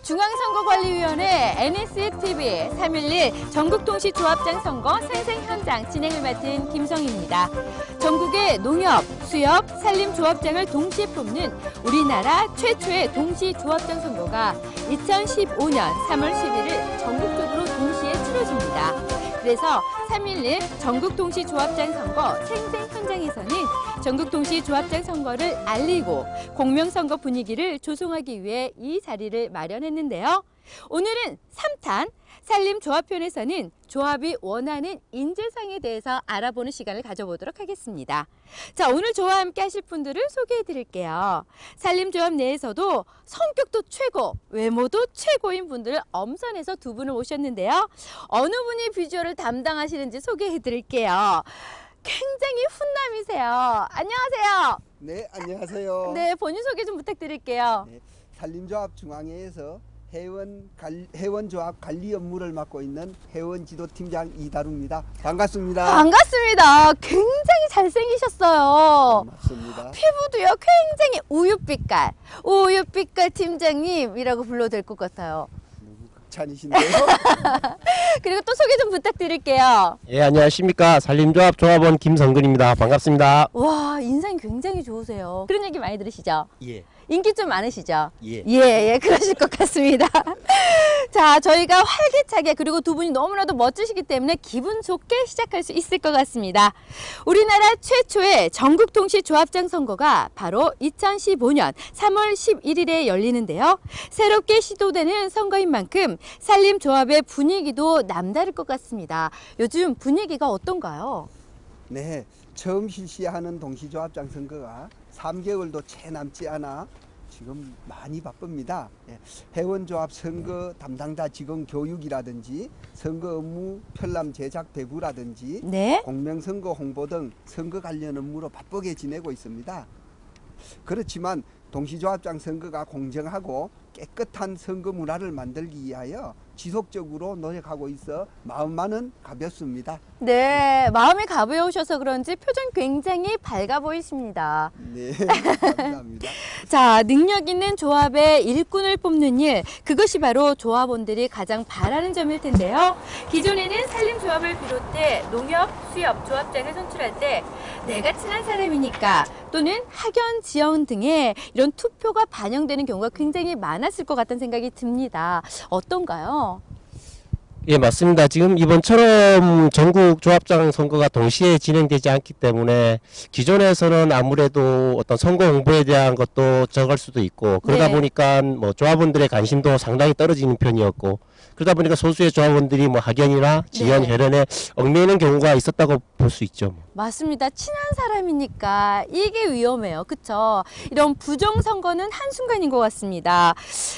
중앙선거관리위원회 NSTV 3.11 전국동시조합장 선거 생생현장 진행을 맡은 김성희입니다. 전국의 농협, 수협, 산림조합장을 동시에 뽑는 우리나라 최초의 동시조합장 선거가 2015년 3월 11일 전국적으로 동시에 치러집니다. 그래서 3.11 전국동시조합장 선거 생생현장에서는 전국동시조합장 선거를 알리고 공명선거 분위기를 조성하기 위해 이 자리를 마련했는데요. 오늘은 3탄 산림조합편에서는 조합이 원하는 인재상에 대해서 알아보는 시간을 가져보도록 하겠습니다. 자, 오늘 저와 함께 하실 분들을 소개해 드릴게요. 산림조합 내에서도 성격도 최고, 외모도 최고인 분들을 엄선해서 두 분을 모셨는데요. 어느 분이 비주얼을 담당하시는지 소개해 드릴게요. 굉장히 훈남이세요. 안녕하세요. 네, 안녕하세요. 네, 본인 소개 좀 부탁드릴게요. 네, 산림조합 중앙회에서 회원조합 관리 업무를 맡고 있는 회원지도팀장 이다루입니다. 반갑습니다. 반갑습니다. 굉장히 잘생기셨어요. 맞습니다. 피부도요, 굉장히 우유빛깔. 우유빛깔 팀장님이라고 불러도 될 것 같아요. 찬이신데요. 그리고 또 소개 좀 부탁드릴게요. 예, 안녕하십니까. 산림조합 조합원 김성근입니다. 반갑습니다. 와, 인상이 굉장히 좋으세요. 그런 얘기 많이 들으시죠? 예. 인기 좀 많으시죠? 예. 예, 그러실 것 같습니다. 자, 저희가 활기차게 그리고 두 분이 너무나도 멋지시기 때문에 기분 좋게 시작할 수 있을 것 같습니다. 우리나라 최초의 전국동시조합장 선거가 바로 2015년 3월 11일에 열리는데요. 새롭게 시도되는 선거인 만큼 산림조합의 분위기도 남다를 것 같습니다. 요즘 분위기가 어떤가요? 네, 처음 실시하는 동시조합장 선거가 3개월도 채 남지 않아 지금 많이 바쁩니다. 예, 회원조합 선거 담당자 직원 교육이라든지 선거 업무 편람 제작 배부라든지 네. 공명선거 홍보 등 선거 관련 업무로 바쁘게 지내고 있습니다. 그렇지만 동시조합장 선거가 공정하고 깨끗한 선거 문화를 만들기 위하여 지속적으로 노력하고 있어 마음만은 가볍습니다. 네, 마음이 가벼우셔서 그런지 표정 굉장히 밝아 보이십니다. 네, 감사합니다. 자, 능력 있는 조합의 일꾼을 뽑는 일, 그것이 바로 조합원들이 가장 바라는 점일 텐데요. 기존에는 산림조합을 비롯해 농협, 수협, 조합장을 선출할 때 내가 친한 사람이니까 또는 학연, 지원 등의 이런 투표가 반영되는 경우가 굉장히 많았을 것 같다는 생각이 듭니다. 어떤가요? 예, 맞습니다. 지금 이번처럼 전국 조합장 선거가 동시에 진행되지 않기 때문에 기존에서는 아무래도 어떤 선거 홍보에 대한 것도 적을 수도 있고 그러다 네. 보니까 뭐 조합원들의 관심도 상당히 떨어지는 편이었고 그러다 보니까 소수의 조합원들이 뭐 학연이나 지연, 네. 혈연에 얽매이는 경우가 있었다고 볼 수 있죠. 맞습니다. 친한 사람이니까 이게 위험해요. 그쵸? 이런 부정선거는 한순간인 것 같습니다.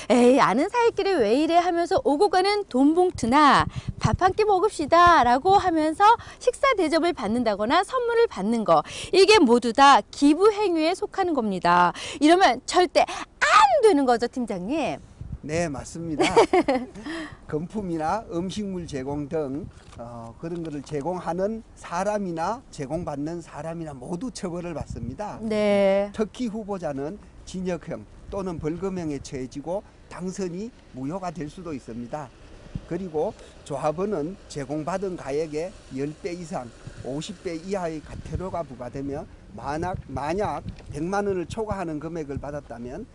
에이, 아는 사이끼리 왜 이래 하면서 오고 가는 돈 봉투나 밥 한 끼 먹읍시다 라고 하면서 식사 대접을 받는다거나 선물을 받는 거, 이게 모두 다 기부 행위에 속하는 겁니다. 이러면 절대 안 되는 거죠, 팀장님? 네, 맞습니다. 금품이나 음식물 제공 등 그런 것을 제공하는 사람이나 제공받는 사람이나 모두 처벌을 받습니다. 네. 특히 후보자는 징역형 또는 벌금형에 처해지고 당선이 무효가 될 수도 있습니다. 그리고 조합원은 제공받은 가액의 10배 이상 50배 이하의 과태료가 부과되며 만약 100만 원을 초과하는 금액을 받았다면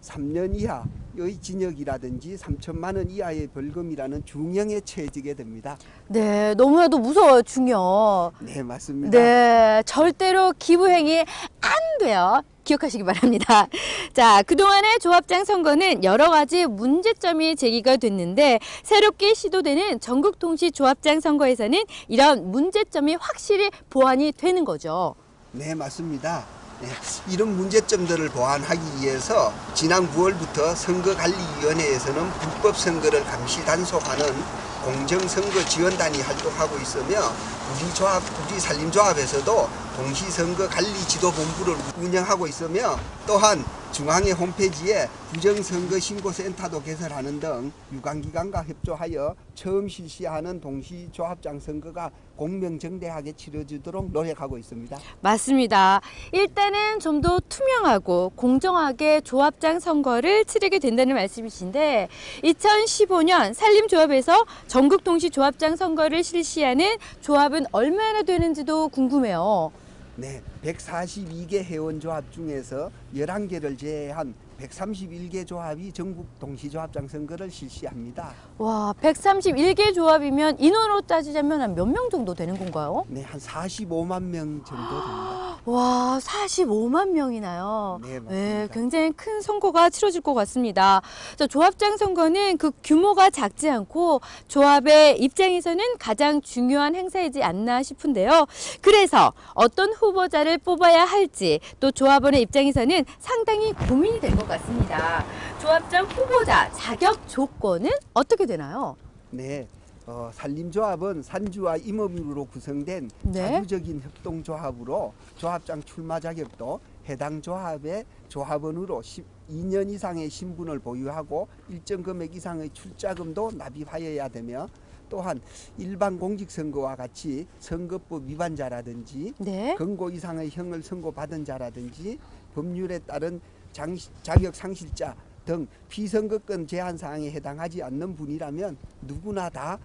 3년 이하의 징역이라든지 3천만 원 이하의 벌금이라는 중형에 처해지게 됩니다. 네, 너무나도 무서워요, 중요. 네, 맞습니다. 네, 절대로 기부행위 안 돼요. 기억하시기 바랍니다. 자, 그동안의 조합장 선거는 여러 가지 문제점이 제기가 됐는데 새롭게 시도되는 전국동시조합장 선거에서는 이런 문제점이 확실히 보완이 되는 거죠. 네, 맞습니다. 네, 이런 문제점들을 보완하기 위해서 지난 9월부터 선거관리위원회에서는 불법 선거를 감시 단속하는 공정선거지원단이 활동하고 있으며 우리 산림조합에서도 동시선거관리지도본부를 운영하고 있으며 또한 중앙회 홈페이지에 부정선거신고센터도 개설하는 등 유관기관과 협조하여 처음 실시하는 동시조합장 선거가 공명정대하게 치러지도록 노력하고 있습니다. 맞습니다. 일단은 좀 더 투명하고 공정하게 조합장 선거를 치르게 된다는 말씀이신데 2015년 산림조합에서 전국 동시 조합장 선거를 실시하는 조합은 얼마나 되는지도 궁금해요. 네, 142개 회원조합 중에서 11개를 제외한 131개 조합이 전국 동시조합장 선거를 실시합니다. 와, 131개 조합이면 인원으로 따지자면 한 몇 명 정도 되는 건가요? 네, 한 45만 명 정도 됩니다. 와, 45만 명이나요? 네, 맞습니다. 네, 굉장히 큰 선거가 치러질 것 같습니다. 자, 조합장 선거는 그 규모가 작지 않고 조합의 입장에서는 가장 중요한 행사이지 않나 싶은데요. 그래서 어떤 후보자를 뽑아야 할지 또 조합원의 입장에서는 상당히 고민이 될 것 같습니다. 조합장 후보자 자격 조건은 어떻게 되나요? 네, 산림조합은 산주와 임업으로 구성된 네. 자주적인 협동조합으로 조합장 출마 자격도 해당 조합의 조합원으로 2년 이상의 신분을 보유하고 일정 금액 이상의 출자금도 납입하여야 되며 또한 일반 공직선거와 같이 선거법 위반자라든지 네. 금고 이상의 형을 선고받은 자라든지 법률에 따른 자격 상실자 등 피선거권 제한 사항에 해당하지 않는 분이라면 누구나 다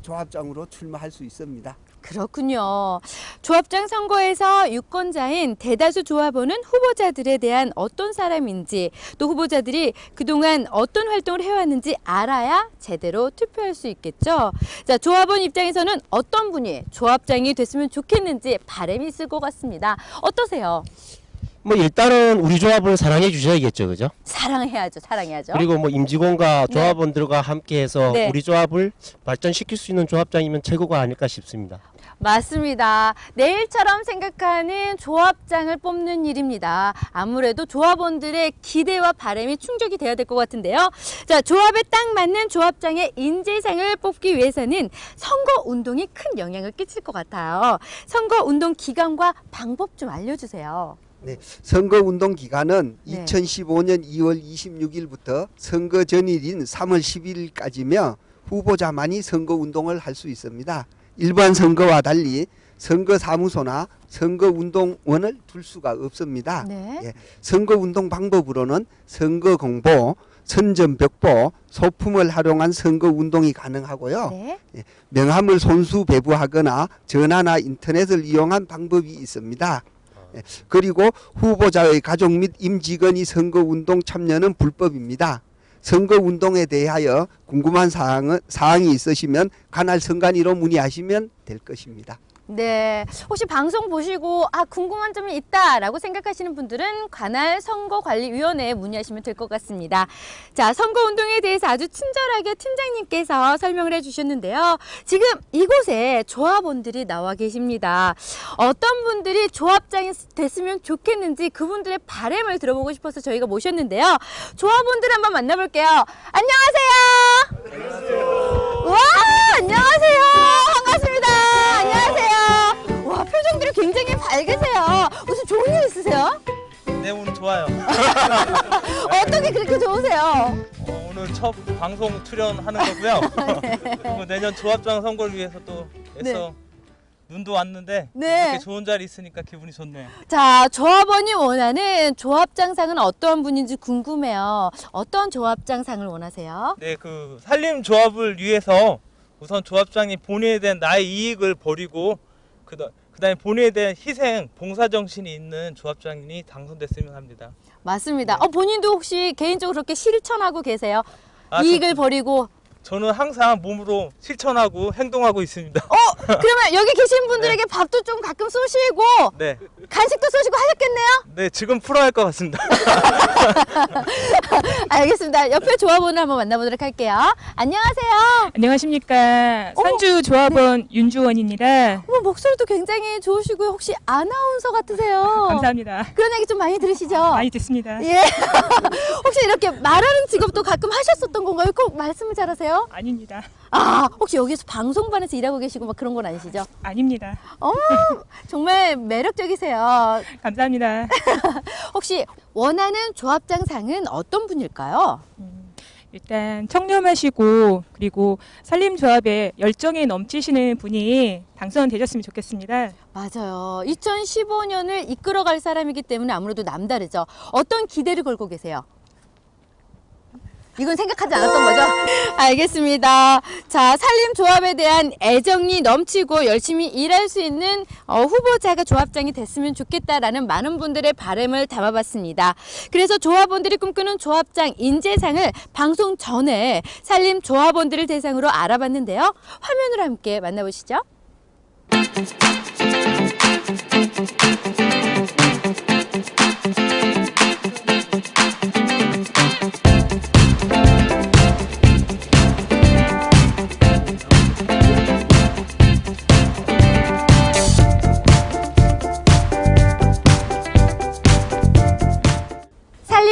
조합장으로 출마할 수 있습니다. 그렇군요. 조합장 선거에서 유권자인 대다수 조합원은 후보자들에 대한 어떤 사람인지 또 후보자들이 그동안 어떤 활동을 해왔는지 알아야 제대로 투표할 수 있겠죠. 자, 조합원 입장에서는 어떤 분이 조합장이 됐으면 좋겠는지 바람이 있을 것 같습니다. 어떠세요? 뭐 일단은 우리 조합을 사랑해 주셔야겠죠, 그죠? 사랑해야죠. 사랑해야죠. 그리고 뭐 임직원과 조합원들과 함께해서 네. 우리 조합을 발전시킬 수 있는 조합장이면 최고가 아닐까 싶습니다. 맞습니다. 내일처럼 생각하는 조합장을 뽑는 일입니다. 아무래도 조합원들의 기대와 바람이 충족이 돼야 될 것 같은데요. 자, 조합에 딱 맞는 조합장의 인재상을 뽑기 위해서는 선거운동이 큰 영향을 끼칠 것 같아요. 선거운동 기간과 방법 좀 알려주세요. 네, 선거운동 기간은 네. 2015년 2월 26일부터 선거 전일인 3월 11일까지며 후보자만이 선거운동을 할 수 있습니다. 일반 선거와 달리 선거사무소나 선거운동원을 둘 수가 없습니다. 네. 예, 선거운동 방법으로는 선거공보, 선전벽보, 소품을 활용한 선거운동이 가능하고요. 네. 예, 명함을 손수 배부하거나 전화나 인터넷을 이용한 방법이 있습니다. 예, 그리고 후보자의 가족 및 임직원이 선거운동 참여는 불법입니다. 선거운동에 대하여 궁금한 사항이 있으시면 관할 선관위로 문의하시면 될 것입니다. 네, 혹시 방송 보시고 궁금한 점이 있다라고 생각하시는 분들은 관할 선거관리위원회에 문의하시면 될 것 같습니다. 자, 선거운동에 대해서 아주 친절하게 팀장님께서 설명을 해주셨는데요. 지금 이곳에 조합원들이 나와 계십니다. 어떤 분들이 조합장이 됐으면 좋겠는지 그분들의 바람을 들어보고 싶어서 저희가 모셨는데요. 조합원들 한번 만나볼게요. 안녕하세요. 안녕하세요. 와, 안녕하세요. 반갑습니다. 안녕하세요. 와, 표정들이 굉장히 밝으세요. 무슨 좋은 일 있으세요? 네, 오늘 좋아요. 어떻게 그렇게 좋으세요? 오늘 첫 방송 출연하는 거고요. 그리고 내년 조합장 선거를 위해서 또 애써 눈도 왔는데 네. 이렇게 좋은 자리 있으니까 기분이 좋네요. 자, 조합원이 원하는 조합장상은 어떤 분인지 궁금해요. 어떤 조합장상을 원하세요? 네, 그 산림 조합을 위해서 우선 조합장이 본인에 대한 나의 이익을 버리고 그다음에 본인에 대한 희생, 봉사 정신이 있는 조합장이 당선됐으면 합니다. 맞습니다. 본인도 혹시 개인적으로 그렇게 실천하고 계세요? 아, 이익을 버리고. 저는 항상 몸으로 실천하고 행동하고 있습니다. 그러면 여기 계신 분들에게 밥도 좀 가끔 쏘시고 네, 간식도 쏘시고 하셨겠네요? 네, 지금 풀어야 할 것 같습니다. 알겠습니다. 옆에 조합원을 한번 만나보도록 할게요. 안녕하세요. 안녕하십니까. 산주 조합원 윤주원입니다. 목소리도 굉장히 좋으시고요. 혹시 아나운서 같으세요? 감사합니다. 그런 얘기 좀 많이 들으시죠? 많이 듣습니다. 예. 혹시 이렇게 말하는 직업도 가끔 하셨었던 건가요? 꼭 말씀을 잘하세요? 계세요? 아닙니다. 아, 혹시 여기서 방송반에서 일하고 계시고 막 그런 건 아니시죠? 아닙니다. 정말 매력적이세요. 감사합니다. 혹시 원하는 조합장상은 어떤 분일까요? 일단 청렴하시고 그리고 산림조합에 열정이 넘치시는 분이 당선되셨으면 좋겠습니다. 맞아요. 2015년을 이끌어갈 사람이기 때문에 아무래도 남다르죠. 어떤 기대를 걸고 계세요? 이건 생각하지 않았던 거죠? 알겠습니다. 자, 산림조합에 대한 애정이 넘치고 열심히 일할 수 있는 후보자가 조합장이 됐으면 좋겠다라는 많은 분들의 바람을 담아봤습니다. 그래서 조합원들이 꿈꾸는 조합장 인재상을 방송 전에 산림조합원들을 대상으로 알아봤는데요. 화면으로 함께 만나보시죠.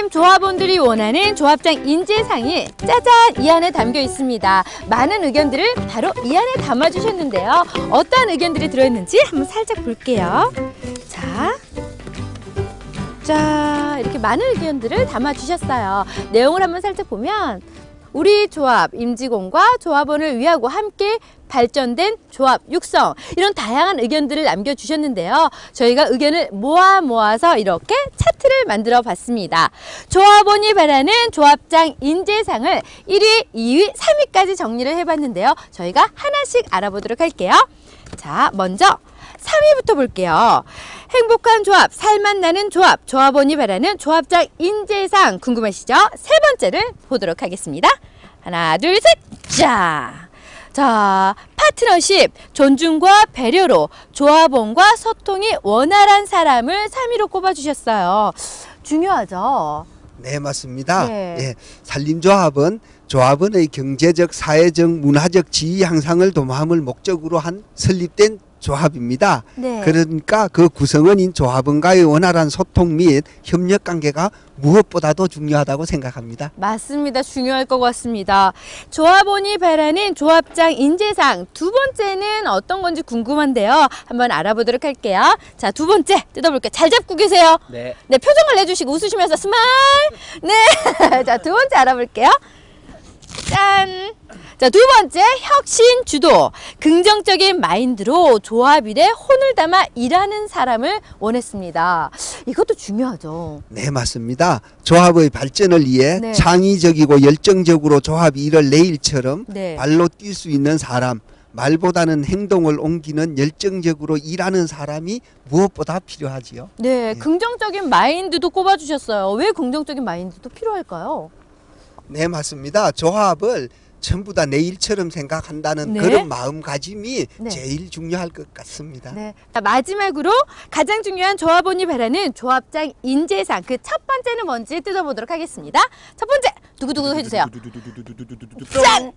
조합원들이 원하는 조합장 인재상이 짜잔 이 안에 담겨 있습니다. 많은 의견들을 바로 이 안에 담아주셨는데요. 어떠한 의견들이 들어있는지 한번 살짝 볼게요. 자, 이렇게 많은 의견들을 담아주셨어요. 내용을 한번 살짝 보면 우리 조합 임직원과 조합원을 위하고 함께 발전된 조합 육성, 이런 다양한 의견들을 남겨주셨는데요. 저희가 의견을 모아서 이렇게 차트를 만들어 봤습니다. 조합원이 바라는 조합장 인재상을 1위, 2위, 3위까지 정리를 해봤는데요. 저희가 하나씩 알아보도록 할게요. 자, 먼저 3위부터 볼게요. 행복한 조합, 살맛 나는 조합, 조합원이 바라는 조합장 인재상 궁금하시죠? 세 번째를 보도록 하겠습니다. 하나, 둘, 셋! 자, 파트너십, 존중과 배려로 조합원과 소통이 원활한 사람을 3위로 꼽아주셨어요. 중요하죠? 네, 맞습니다. 네. 예, 산림조합은 조합원의 경제적, 사회적, 문화적 지위 향상을 도모함을 목적으로 한 설립된 조합입니다. 네. 그러니까 그 구성원인 조합원과의 원활한 소통 및 협력 관계가 무엇보다도 중요하다고 생각합니다. 맞습니다. 중요할 것 같습니다. 조합원이 바라는 조합장 인재상 두 번째는 어떤 건지 궁금한데요. 한번 알아보도록 할게요. 자, 두 번째 뜯어볼게요. 잘 잡고 계세요. 네. 네, 표정을 내주시고 웃으시면서 스마일. 네. 자, 두 번째 알아볼게요. 짠. 자, 두 번째 혁신 주도, 긍정적인 마인드로 조합 일에 혼을 담아 일하는 사람을 원했습니다. 이것도 중요하죠. 네, 맞습니다. 조합의 발전을 위해 네. 창의적이고 열정적으로 조합 일을 내일처럼 네. 발로 뛸 수 있는 사람, 말보다는 행동을 옮기는 열정적으로 일하는 사람이 무엇보다 필요하지요. 네, 긍정적인 마인드도 꼽아주셨어요. 왜 긍정적인 마인드도 필요할까요? 네, 맞습니다. 조합을 전부 다 내 일처럼 생각한다는 네. 그런 마음가짐이 네. 제일 중요할 것 같습니다. 네. 자, 마지막으로 가장 중요한 조합원이 바라는 조합장 인재상, 그 첫 번째는 뭔지 뜯어보도록 하겠습니다. 첫 번째, 두구두구 해주세요. 짠!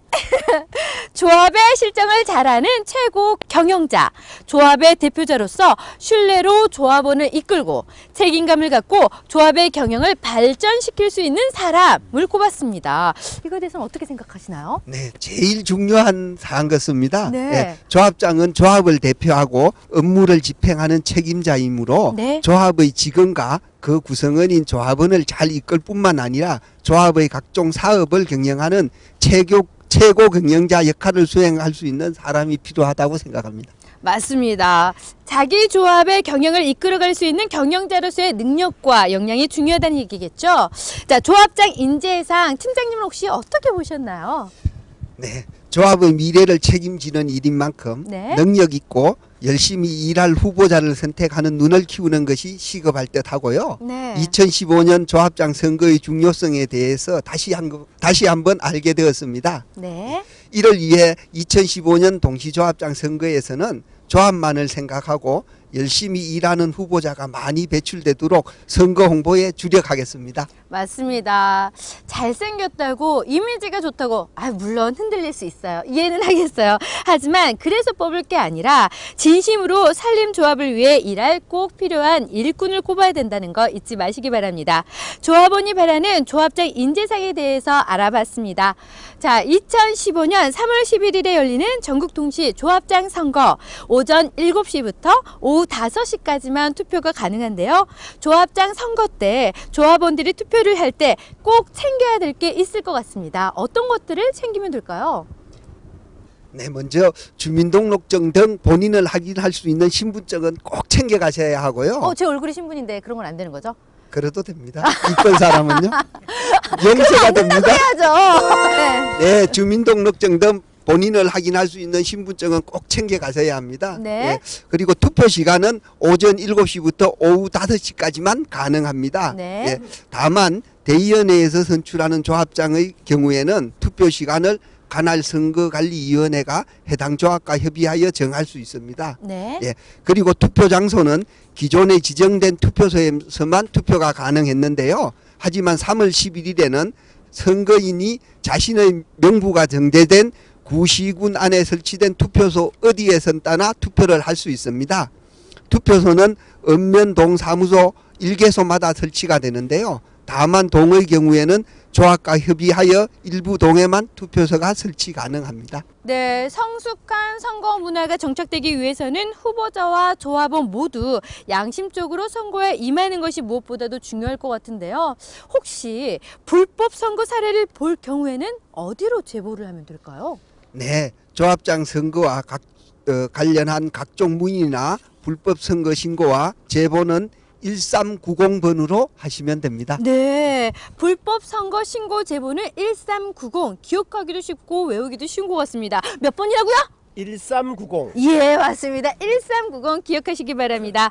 조합의 실정을 잘하는 최고 경영자, 조합의 대표자로서 신뢰로 조합원을 이끌고 책임감을 갖고 조합의 경영을 발전시킬 수 있는 사람을 꼽았습니다. 이거에 대해서는 어떻게 생각하시나요? 네, 제일 중요한 사안 같습니다. 네. 조합장은 조합을 대표하고 업무를 집행하는 책임자이므로 네. 조합의 직원과 그 구성원인 조합원을 잘 이끌 뿐만 아니라 조합의 각종 사업을 경영하는 최고 경영자 역할을 수행할 수 있는 사람이 필요하다고 생각합니다. 맞습니다. 자기 조합의 경영을 이끌어갈 수 있는 경영자로서의 능력과 역량이 중요하다는 얘기겠죠. 자, 조합장 인재상 팀장님은 혹시 어떻게 보셨나요? 네, 조합의 미래를 책임지는 일인 만큼 네. 능력 있고 열심히 일할 후보자를 선택하는 눈을 키우는 것이 시급할 듯하고요. 네. 2015년 조합장 선거의 중요성에 대해서 다시 한번 알게 되었습니다. 네. 이를 위해 2015년 동시조합장 선거에서는 조합만을 생각하고 열심히 일하는 후보자가 많이 배출되도록 선거 홍보에 주력하겠습니다. 맞습니다. 잘생겼다고 이미지가 좋다고 물론 흔들릴 수 있어요. 이해는 하겠어요. 하지만 그래서 뽑을 게 아니라 진심으로 산림조합을 위해 일할 꼭 필요한 일꾼을 꼽아야 된다는 거 잊지 마시기 바랍니다. 조합원이 바라는 조합장 인재상에 대해서 알아봤습니다. 자, 2015년 3월 11일에 열리는 전국동시 조합장 선거 오전 7시부터 오후 5시까지만 투표가 가능한데요. 조합장 선거 때 조합원들이 투표를 할 때 꼭 챙겨야 될 게 있을 것 같습니다. 어떤 것들을 챙기면 될까요? 네, 먼저 주민등록증 등 본인을 확인할 수 있는 신분증은 꼭 챙겨 가셔야 하고요. 제 얼굴이 신분인데 그런 건 안 되는 거죠? 그래도 됩니다. 이쁜 사람은요. 용서가 됩니다. 해야죠. 네, 주민등록증 등 본인을 확인할 수 있는 신분증은 꼭 챙겨 가셔야 합니다. 네. 예, 그리고 투표 시간은 오전 7시부터 오후 5시까지만 가능합니다. 네. 예, 다만 대의원회에서 선출하는 조합장의 경우에는 투표 시간을 관할선거관리위원회가 해당 조합과 협의하여 정할 수 있습니다. 네. 예, 그리고 투표 장소는 기존에 지정된 투표소에서만 투표가 가능했는데요. 하지만 3월 11일에는 선거인이 자신의 명부가 정제된 구시군 안에 설치된 투표소 어디에선 따나 투표를 할 수 있습니다. 투표소는 읍면동 사무소 1개소마다 설치가 되는데요. 다만 동의 경우에는 조합과 협의하여 일부 동에만 투표소가 설치 가능합니다. 네, 성숙한 선거 문화가 정착되기 위해서는 후보자와 조합원 모두 양심적으로 선거에 임하는 것이 무엇보다도 중요할 것 같은데요. 혹시 불법 선거 사례를 볼 경우에는 어디로 제보를 하면 될까요? 네, 조합장 선거와 관련한 각종 문의나 불법 선거 신고와 제보는 1390번으로 하시면 됩니다. 네, 불법 선거 신고 제보는 1390. 기억하기도 쉽고 외우기도 쉬운 것 같습니다. 몇 번이라고요? 1390. 예, 맞습니다. 1390 기억하시기 바랍니다.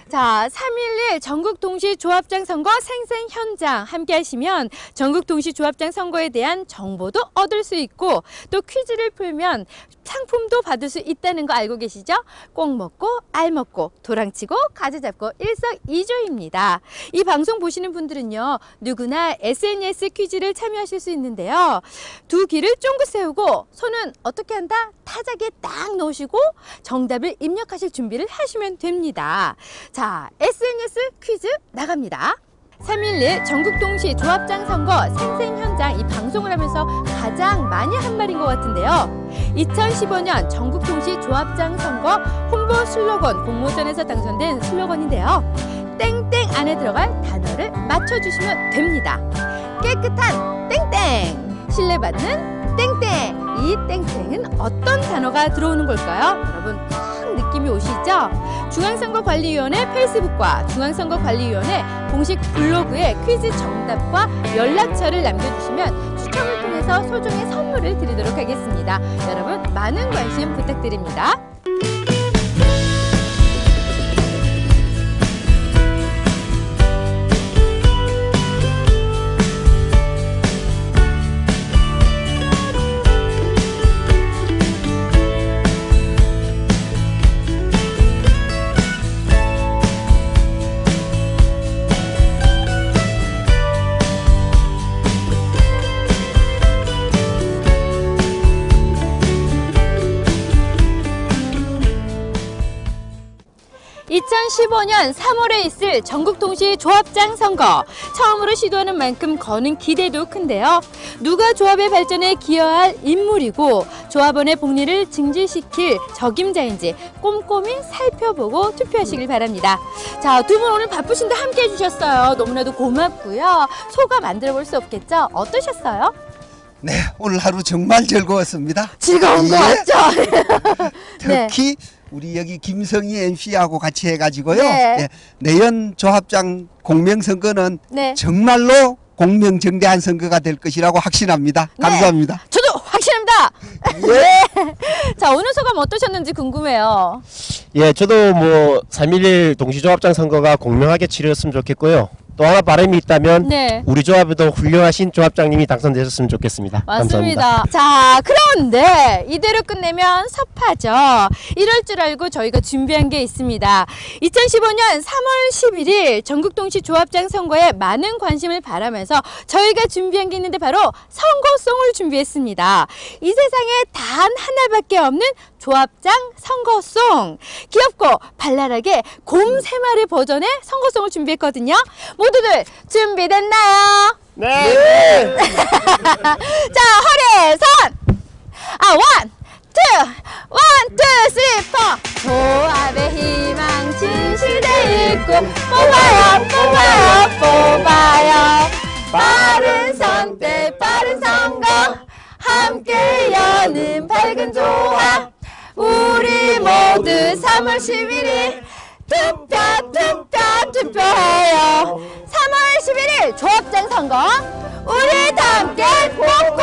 자, 3.11 전국동시 조합장 선거 생생 현장 함께 하시면 전국동시 조합장 선거에 대한 정보도 얻을 수 있고 또 퀴즈를 풀면 상품도 받을 수 있다는 거 알고 계시죠? 꼭 먹고 알 먹고 도랑치고 가지 잡고 일석이조입니다. 이 방송 보시는 분들은요, 누구나 SNS 퀴즈를 참여하실 수 있는데요. 두 귀를 쫑긋 세우고 손은 어떻게 한다? 타자기에 딱 넣으시고 정답을 입력하실 준비를 하시면 됩니다. 자, SNS 퀴즈 나갑니다. 3.11 전국동시 조합장 선거 생생 현장 이 방송을 하면서 가장 많이 한 말인 것 같은데요. 2015년 전국동시 조합장 선거 홍보 슬로건 공모전에서 당선된 슬로건인데요. 땡땡 안에 들어갈 단어를 맞춰주시면 됩니다. 깨끗한 땡땡, 신뢰받는 땡땡. 이 땡땡은 어떤 단어가 들어오는 걸까요? 여러분 딱 느낌이 오시죠? 중앙선거관리위원회 페이스북과 중앙선거관리위원회 공식 블로그에 퀴즈 정답과 연락처를 남겨주시면 추첨을 통해서 소정의 선물을 드리도록 하겠습니다. 여러분 많은 관심 부탁드립니다. (2015년 3월에) 있을 전국동시 조합장 선거 처음으로 시도하는 만큼 거는 기대도 큰데요. 누가 조합의 발전에 기여할 인물이고 조합원의 복리를 증진시킬 적임자인지 꼼꼼히 살펴보고 투표하시길 바랍니다. 자, 두 분 오늘 바쁘신데 함께 해주셨어요. 너무나도 고맙고요. 소감 안 들어볼 수 없겠죠? 어떠셨어요? 네, 오늘 하루 정말 즐거웠습니다. 즐거운 거 예. 같죠? 네. 특히 우리 여기 김성희 MC하고 같이 해가지고요. 네. 예, 내연 조합장 공명선거는 네. 정말로 공명정대한 선거가 될 것이라고 확신합니다. 네. 감사합니다. 저도 확신합니다. 네. 자, 오늘 소감 어떠셨는지 궁금해요. 예, 저도 3.11 동시조합장 선거가 공명하게 치러졌으면 좋겠고요. 또 하나 바람이 있다면 네. 우리 조합에도 훌륭하신 조합장님이 당선되셨으면 좋겠습니다. 감사합니다. 맞습니다. 자, 그런데 이대로 끝내면 섭하죠. 이럴 줄 알고 저희가 준비한 게 있습니다. 2015년 3월 11일 전국동시 조합장 선거에 많은 관심을 바라면서 저희가 준비한 게 있는데 바로 선거송을 준비했습니다. 이 세상에 단 하나밖에 없는 조합장 선거송. 귀엽고 발랄하게 곰 3마리 버전의 선거송을 준비했거든요. 모두들 준비됐나요? 네. 자, 허리 선. 원, 투, 쓰리, 포. 조합의 희망 진실돼 있고 뽑아요. 빠른 선택, 빠른 선거. 함께 여는 밝은 조합. 우리 모두 3월 11일 투표해요. 3월 11일 조합장 선거 우리 다 함께 꼭꼭